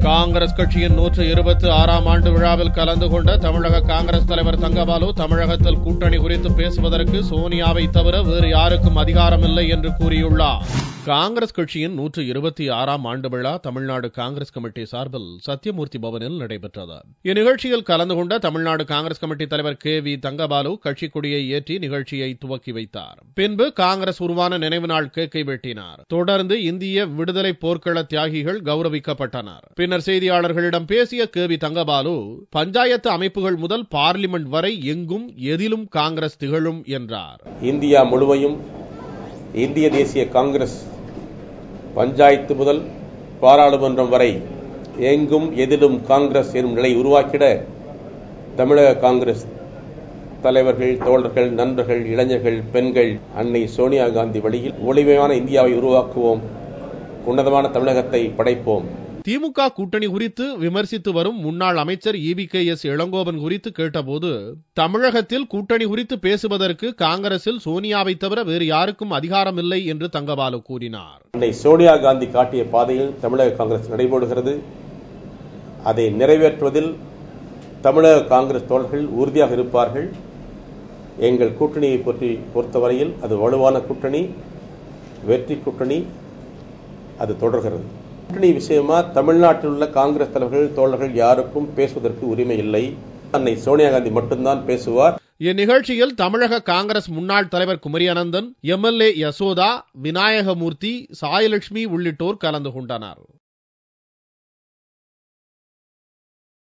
காங்கிரஸ் கட்சியின் 126ஆம் ஆண்டு விழாவில் கலந்து கொண்ட தமிழக காங்கிரஸ் தலைவர் தங்கபாலு தமிழகத்தில் கூட்டணி குறித்து பேசுவதற்கு சோனியாவை தவிர வேறு யாருக்கும் அதிகாரமில்லை என்று கூறியுள்ளார். காங்கிரஸ் கட்சியின் 126ஆம் ஆண்டு விழா தமிழ்நாடு காங்கிரஸ் கமிட்டி சார்பில் சத்தியமூர்த்தி பவனில் நடைபெற்றது. இந்நிகழ்ச்சியில் கலந்து கொண்ட தமிழ்நாடு காங்கிரஸ் கமிட்டி தலைவர் KV தங்கபாலு கட்சி கொடியை ஏற்றி நிகழ்ச்சியை துவக்கி வைத்தார். பின்பு காங்கிரஸ் உருவான நினைவு நாள் கேக்கை வெட்டினார். தொடர்ந்து இந்திய விடுதலை போர்க்கள தியாகிகள் கௌரவிக்கப்பட்டனர். பின்னர் செய்தியாளர்களிடம் பேசிய KV தங்கபாலு பஞ்சாயத்து அமைப்புகள் முதல் பார்லிமெண்ட் வரை எங்கும் எதிலும் காங்கிரஸ் திகழும் என்றார். இந்தியா முழுமையும் இந்திய தேசிய காங்கிரஸ் பஞ்சாயத்து முதல் பாராளுமன்றம் வரை எங்கும் எதிலும் காங்கிரஸ் எனும் நிலை உருவாக்கிட தமிழக காங்கிரஸ் தலைவர்கள், தோழர்கள், நண்பர்கள், இளைஞர்கள், பெண்கள் அன்னை சோனியா காந்தி வழியில் ஒளிமயமான இந்தியாவை உருவாக்குவோம், உன்னதமான தமிழகத்தை படைப்போம். திமுக கூட்டணி குறித்து விமர்சித்து வரும் முன்னாள் அமைச்சர் EBKS இளங்கோவன் குறித்து கேட்டபோது தமிழகத்தில் கூட்டணி குறித்து பேசுவதற்கு காங்கிரசில் சோனியாவை தவிர வேறு யாருக்கும் அதிகாரம் இல்லை என்று தங்கபாலு கூறினார். அன்னை சோனியா காந்தி காட்டிய பாதையில் தமிழக காங்கிரஸ் நடைபோடுகிறது. அதை நிறைவேற்றுவதில் தமிழக காங்கிரஸ் தோழர்கள் உறுதியாக இருப்பார்கள். எங்கள் கூட்டணியை பொறுத்தவரையில் அது வலுவான கூட்டணி, வெற்றி கூட்டணி, அது தொடர்கிறது. கூட்டணி விஷயமா தமிழ்நாட்டில் உள்ள காங்கிரஸ் தலைவர்கள், தோழர்கள் யாருக்கும் பேசுவதற்கு உரிமை இல்லை. அன்னை சோனியா காந்தி மட்டும்தான் பேசுவார். இந்நிகழ்ச்சியில் தமிழக காங்கிரஸ் முன்னாள் தலைவர் குமரி அனந்தன், MLA யசோதா, விநாயகமூர்த்தி, சாயலட்சுமி உள்ளிட்டோர் கலந்து கொண்டனர்.